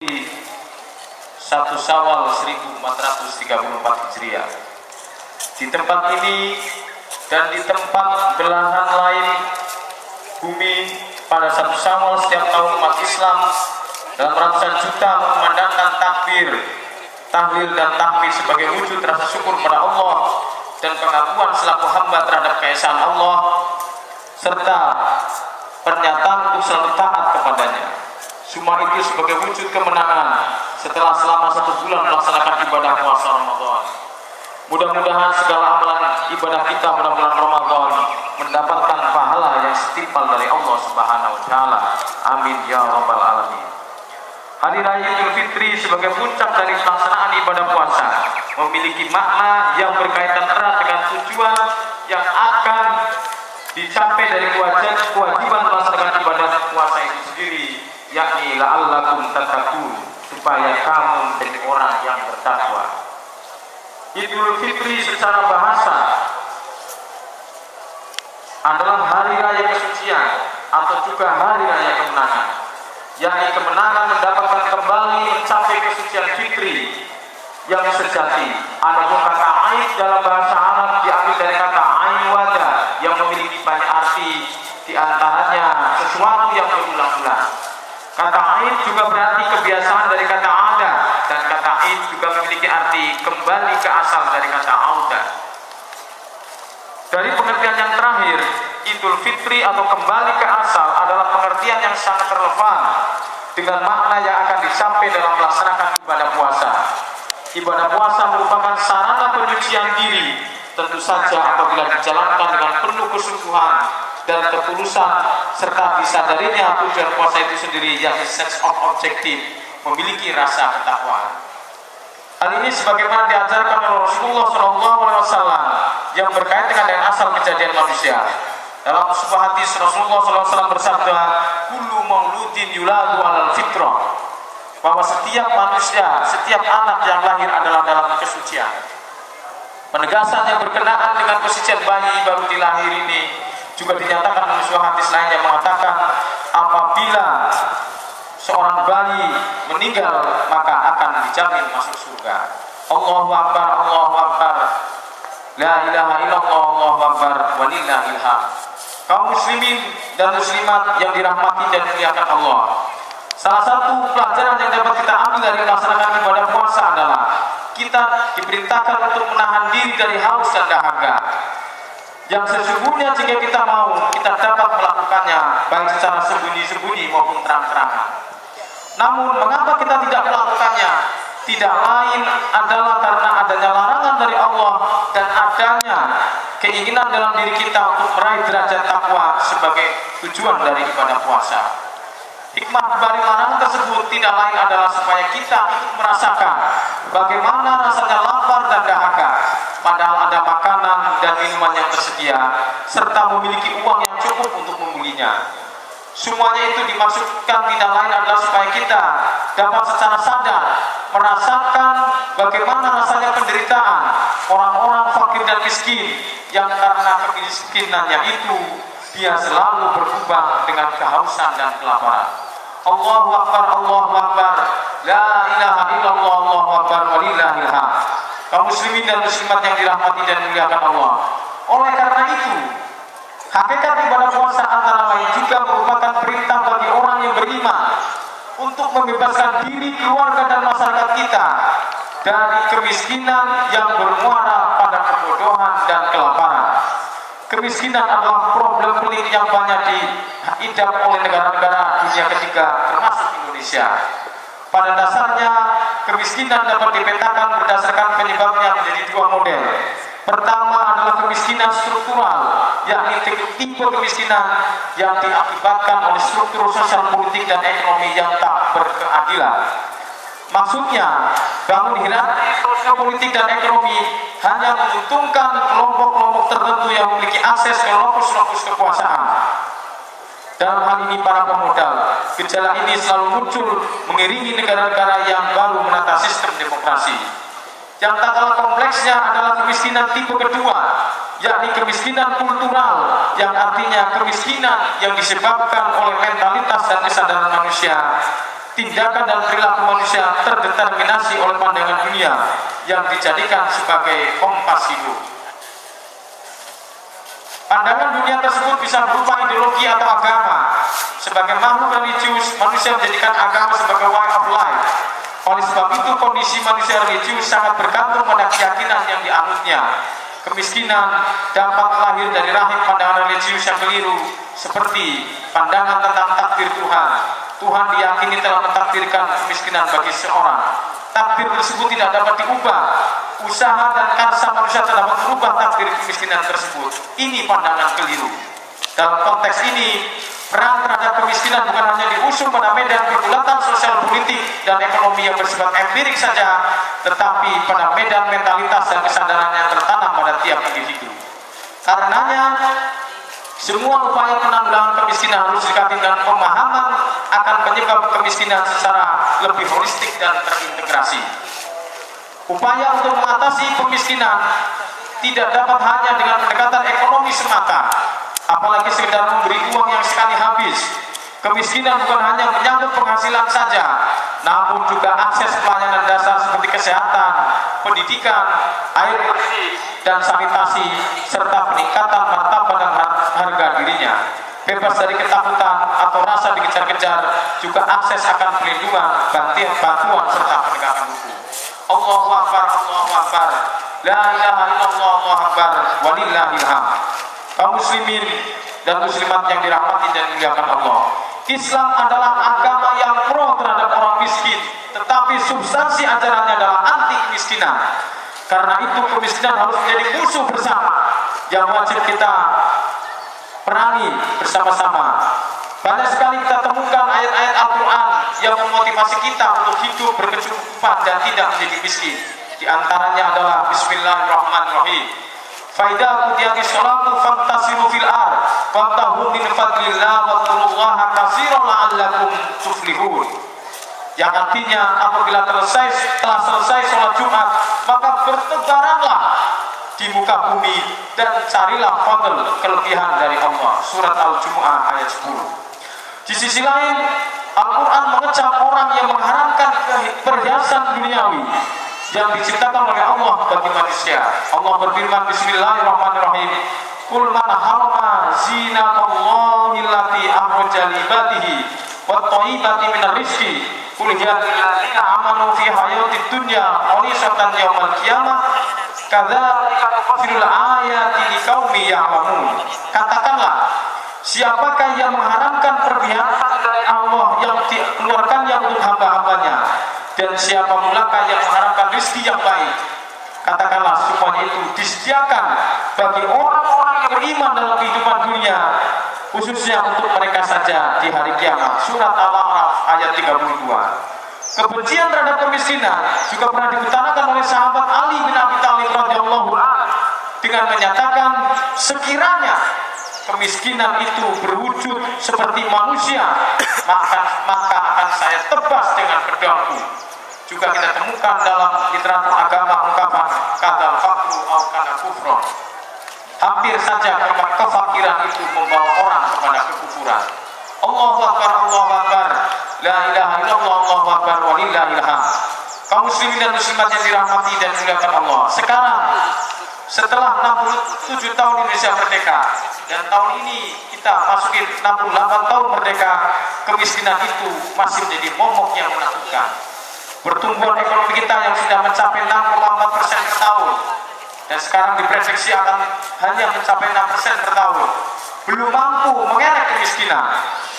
1 Syawal 1434 Hijriah. Di tempat ini dan di tempat belahan lain bumi pada 1 Syawal setiap tahun umat Islam dalam ratusan juta mengumandangkan takbir, tahlil dan tahmid sebagai wujud rasa syukur pada Allah dan pengakuan selaku hamba terhadap keesaan Allah serta pernyataan untuk selalu taat kepadanya. Semua itu sebagai wujud kemenangan setelah selama 1 bulan melaksanakan ibadah puasa Ramadan. Mudah-mudahan segala amalan ibadah kita pada bulan Ramadan mendapatkan pahala yang setimpal dari Allah Subhanahu wa taala. Amin ya rabbal alamin. Hari Raya Idul Fitri sebagai puncak dari pelaksanaan ibadah puasa memiliki makna yang berkaitan erat dengan tujuan yang akan dicapai dari kewajiban melaksanakan ibadah puasa itu sendiri, yakni la'allakum tattaqun, supaya kamu menjadi orang yang bertakwa. Idul Fitri secara bahasa adalah hari raya kesucian atau juga hari raya kemenangan, yakni kemenangan mendapatkan kembali mencapai kesucian fitri yang sejati. Adapun kata Aid dalam bahasa Arab diambil dari kata Ain wada yang memiliki banyak arti, diantaranya sesuatu yang berulang-ulang. Kata Aid juga berarti kebiasaan dari kata ada, dan kata Aid juga memiliki arti kembali ke asal dari kata auda. Dari pengertian yang terakhir, Idul Fitri atau kembali ke asal adalah pengertian yang sangat relevan dengan makna yang akan dicapai dalam melaksanakan ibadah puasa. Ibadah puasa merupakan sarana penyucian diri, tentu saja apabila dijalankan dengan penuh kesungguhan dan ketulusan serta disadarinya tujuan puasa itu sendiri, yakni sense of objective, memiliki rasa ketakwaan. Hal ini sebagaimana diajarkan oleh Rasulullah SAW yang berkaitan dengan asal kejadian manusia. Dalam sebuah hadis Rasulullah SAW bersabda, "Kullu mauludin yuladu alal fitrah," bahwa setiap manusia, setiap anak yang lahir adalah dalam kesucian. Penegasan yang berkenaan dengan kesucian bayi baru dilahir ini juga dinyatakan oleh sebuah hadis lain yang mengatakan, apabila seorang bayi meninggal maka akan dijamin masuk surga. Allahu Akbar, Allahu Akbar, la ilaha illallah, Allahu Akbar, walillahil hamd. Kaum muslimin dan muslimat yang dirahmati dan dimuliakan Allah, salah satu pelajaran yang dapat kita ambil dari melaksanakan ibadah puasa adalah kita diperintahkan untuk menahan diri dari haus dan dahaga, yang sesungguhnya jika kita mau, kita dapat melakukannya baik secara sembunyi-sembunyi maupun terang-terangan. Namun mengapa kita tidak melakukannya? Tidak lain adalah karena adanya larangan dari Allah dan adanya keinginan dalam diri kita untuk meraih derajat takwa sebagai tujuan dari ibadah puasa. Hikmah dari larangan tersebut tidak lain adalah supaya kita merasakan bagaimana rasanya lapar dan dahaga, padahal ada makanan dan minuman yang tersedia, serta memiliki uang yang cukup untuk membelinya. Semuanya itu dimaksudkan tidak lain adalah supaya kita dapat secara sadar merasakan bagaimana rasanya penderitaan orang-orang fakir dan miskin yang karena kemiskinannya itu dia selalu berubah dengan kehausan dan kelaparan. Allahu Akbar, Allahu Akbar, la ilaha illallah, Allahu Akbar, walillahil hamd. Kaum muslimin dan muslimat yang dirahmati dan dimuliakan Allah, oleh karena itu hakikat ibadah puasa antara lain juga merupakan perintah bagi orang yang beriman untuk membebaskan diri, keluarga dan masyarakat kita dari kemiskinan yang bermuara pada kebodohan dan kelaparan. Kemiskinan adalah problem pelik yang banyak diidap oleh negara-negara dunia ketiga termasuk Indonesia. Pada dasarnya kemiskinan dapat dipetakan berdasarkan penyebabnya menjadi 2 model. Pertama adalah kemiskinan struktural, yakni tipe kemiskinan yang diakibatkan oleh struktur sosial, politik dan ekonomi yang tak berkeadilan. Maksudnya, bangun hierarki sosial, politik dan ekonomi hanya menguntungkan kelompok-kelompok tertentu yang memiliki akses ke lokus-lokus kekuasaan. Dalam hal ini para pemodal. Gejala ini selalu muncul mengiringi negara-negara yang baru menata sistem demokrasi. Yang tak kalah kompleksnya adalah kemiskinan tipe kedua, yakni kemiskinan kultural, yang artinya kemiskinan yang disebabkan oleh mentalitas dan kesadaran manusia tindakan dan perilaku manusia terdeterminasi oleh pandangan dunia yang dijadikan sebagai kompas hidup. Pandangan dunia tersebut bisa berupa ideologi atau agama. Sebagai makhluk religius, manusia menjadikan agama sebagai way of life. Oleh sebab itu, kondisi manusia religius sangat bergantung pada keyakinan yang dianutnya. Kemiskinan dapat lahir dari rahim pandangan religius yang keliru, seperti pandangan tentang takdir Tuhan. Tuhan diyakini telah mentakdirkan kemiskinan bagi seorang. Takdir tersebut tidak dapat diubah. Usaha dan karsa manusia tidak dapat merubah takdir kemiskinan tersebut. Ini pandangan keliru. Dalam konteks ini, perang terhadap kemiskinan bukan hanya diusung pada medan pergulatan sosial politik dan ekonomi yang bersifat empirik saja, tetapi pada medan mentalitas dan kesadaran yang tertanam pada tiap individu. Karenanya, semua upaya penanggulangan kemiskinan harus didekati dengan pemahaman akan penyebab kemiskinan secara lebih holistik dan terintegrasi. Upaya untuk mengatasi kemiskinan tidak dapat hanya dengan pendekatan ekonomi semata, apalagi sekedar memberi uang yang sekali habis. Kemiskinan bukan hanya menyangkut penghasilan saja, namun juga akses pelayanan dasar seperti kesehatan, pendidikan, air bersih, dan sanitasi, serta peningkatan martabat dan harga dirinya. Bebas dari ketakutan atau rasa dikejar-kejar, juga akses akan perlindungan, bantuan, serta penegakan hukum. Allahu Akbar, Allahu Akbar, la ilaha illallah, Allahu Akbar, walillahil hamd. Kaum muslimin dan muslimat yang dirahmati dan dimuliakan Allah, Islam adalah agama yang pro terhadap orang miskin, tetapi substansi ajarannya adalah anti kemiskinan. Karena itu kemiskinan harus menjadi musuh bersama yang wajib kita perangi bersama-sama. Banyak sekali kita temukan ayat-ayat Al-Quran yang memotivasi kita untuk hidup berkecukupan dan tidak menjadi miskin. Di antaranya adalah Bismillahirrahmanirrahim. Faidah qudiyatish sholatu fantasiru fil ard wabtahu min fadlillah wadkurullaha katsiran la'allakum tuflihun. Yang artinya, apabila telah selesai sholat Jumat, maka bertebaranlah di muka bumi dan carilah fadl, kelebihan dari Allah. Surat Al-Jumu'ah ayat 10. Di sisi lain, Al-Quran mengecam orang yang mengharamkan perhiasan duniawi yang diciptakan oleh Allah bagi manusia. Allah berfirman, Bismillahirrahmanirrahim, Qul man harama zinatallahi allati akhraja li ibadihi wat thayyibati minar rizqi qul hiya lil ladzina amanu fi hayatid dunya qalisatan yaumal qiyamah kadzalika nufasilul ayati liqaumin ya'lamun. Katakanlah, siapakah yang mengharamkan perhiasan dari Allah yang dikeluarkannya untuk hamba-hambanya, dan siapa mulakah yang mengharapkan rezeki yang baik? Katakanlah, semuanya itu disediakan bagi orang-orang yang beriman dalam kehidupan dunia, khususnya untuk mereka saja di hari kiamat. Surat Al-A'raf ayat 32. Kebencian terhadap kemiskinan juga pernah diutarakan oleh sahabat Ali bin Abi Thalib radhiyallahu anhu dengan menyatakan, sekiranya kemiskinan itu berwujud seperti manusia, maka akan saya tebas dengan pedangku. Juga kita temukan dalam literatur agama ungkapan kadzal faqru au kana kufron. Hampir saja kefakiran itu membawa orang kepada kekufuran. Allahu Akbar, Allahu Akbar, la ilaha illallah, Allahu Akbar, walillahil hamd. Kaum muslimin dan muslimat yang dirahmati dan dimuliakan Allah, sekarang setelah 67 tahun Indonesia merdeka, dan tahun ini kita masukin 68 tahun merdeka, kemiskinan itu masih menjadi momok yang menakutkan. Pertumbuhan ekonomi kita yang sudah mencapai 6,4% per tahun, dan sekarang diprediksi akan hanya mencapai 6% per tahun, belum mampu mengerek kemiskinan.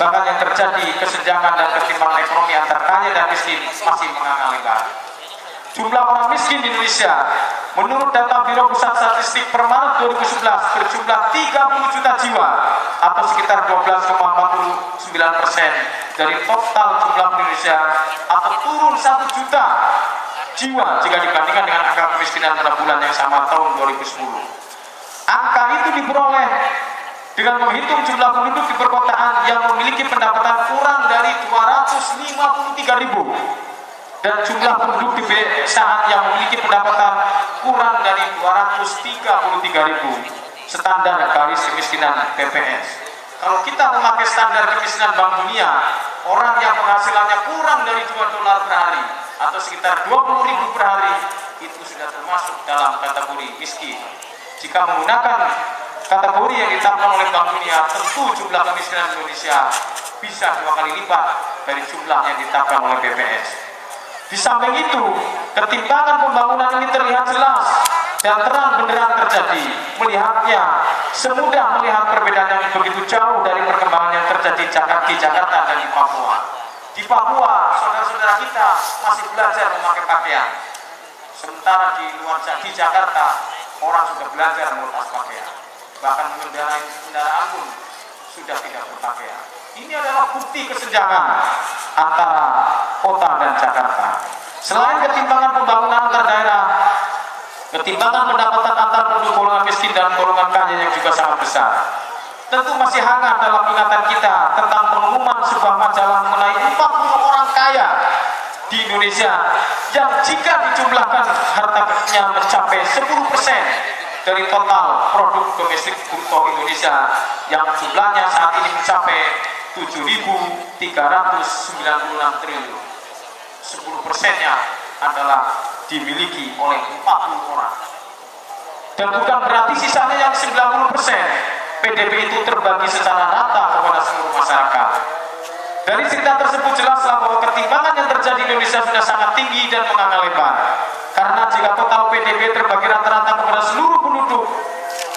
Bahkan yang terjadi kesenjangan dan ketimpangan ekonomi antar kaya dan miskin masih menganga lebar. Jumlah orang miskin di Indonesia menurut data Biro Pusat Statistik per Maret 2011 berjumlah 30 juta jiwa atau sekitar 12,49% dari total jumlah Indonesia, atau turun 1 juta jiwa jika dibandingkan dengan angka kemiskinan pada bulan yang sama tahun 2010. Angka itu diperoleh dengan menghitung jumlah penduduk di perkotaan yang memiliki pendapatan kurang dari 253.000 dan jumlah penduduk di pedesaan yang memiliki pendapatan kurang dari 233.000, standar garis kemiskinan BPS. Kalau kita memakai standar kemiskinan Bank Dunia, orang yang penghasilannya kurang dari $2 per hari atau sekitar 20.000 per hari itu sudah termasuk dalam kategori miskin. Jika menggunakan kategori yang ditetapkan oleh Bank Dunia, tentu jumlah kemiskinan Indonesia bisa 2 kali lipat dari jumlah yang ditetapkan oleh BPS. Di samping itu, ketimpangan pembangunan ini terlihat jelas dan terang benderang terjadi. Melihatnya semudah melihat perbedaan yang begitu jauh dari perkembangan yang terjadi di Jakarta dan di Papua. Di Papua, saudara-saudara kita masih belajar memakai pakaian, sementara di Jakarta orang sudah belajar melepas pakaian, bahkan kendaraan pun sudah tidak berpakaian. Ini adalah bukti kesenjangan antara kota dan Jakarta. Selain ketimpangan pembangunan antar daerah, ketimpangan pendapatan antar penduduk golongan miskin dan golongan kaya yang juga sangat besar. Tentu masih hangat dalam ingatan kita tentang pengumuman sebuah majalah mengenai 40 orang kaya di Indonesia yang jika dijumlahkan hartanya mencapai 10% dari total produk domestik bruto Indonesia yang jumlahnya saat ini mencapai 7.396 triliun. 10%-nya adalah dimiliki oleh 40 orang. Dan bukan berarti sisanya yang 90%. PDB itu terbagi secara rata kepada seluruh masyarakat. Dari cerita tersebut jelaslah bahwa ketimpangan yang terjadi di Indonesia sudah sangat tinggi dan menganga lebar. Karena jika total PDB terbagi rata-rata kepada seluruh penduduk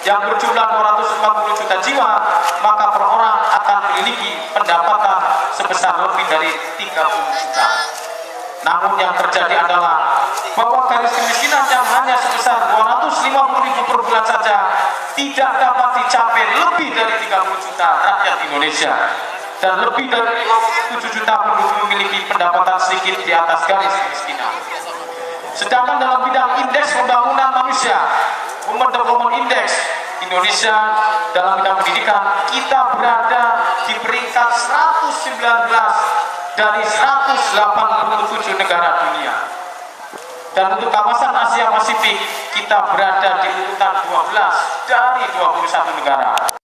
yang berjumlah 240 juta jiwa, maka per orang akan memiliki pendapatan sebesar lebih dari 30 juta. Namun yang terjadi adalah bahwa garis kemiskinan yang hanya sebesar 250.000 per bulan saja tidak dapat dicapai lebih dari 30 juta rakyat Indonesia, dan lebih dari 7 juta penduduk memiliki pendapatan sedikit di atas garis kemiskinan. Sedangkan dalam bidang indeks pembangunan manusia, Human Development Index, Indonesia dalam bidang pendidikan kita berada di peringkat 119 dari 187 negara dunia. Dan untuk kawasan Asia Pasifik kita berada di urutan 12 dari 21 negara.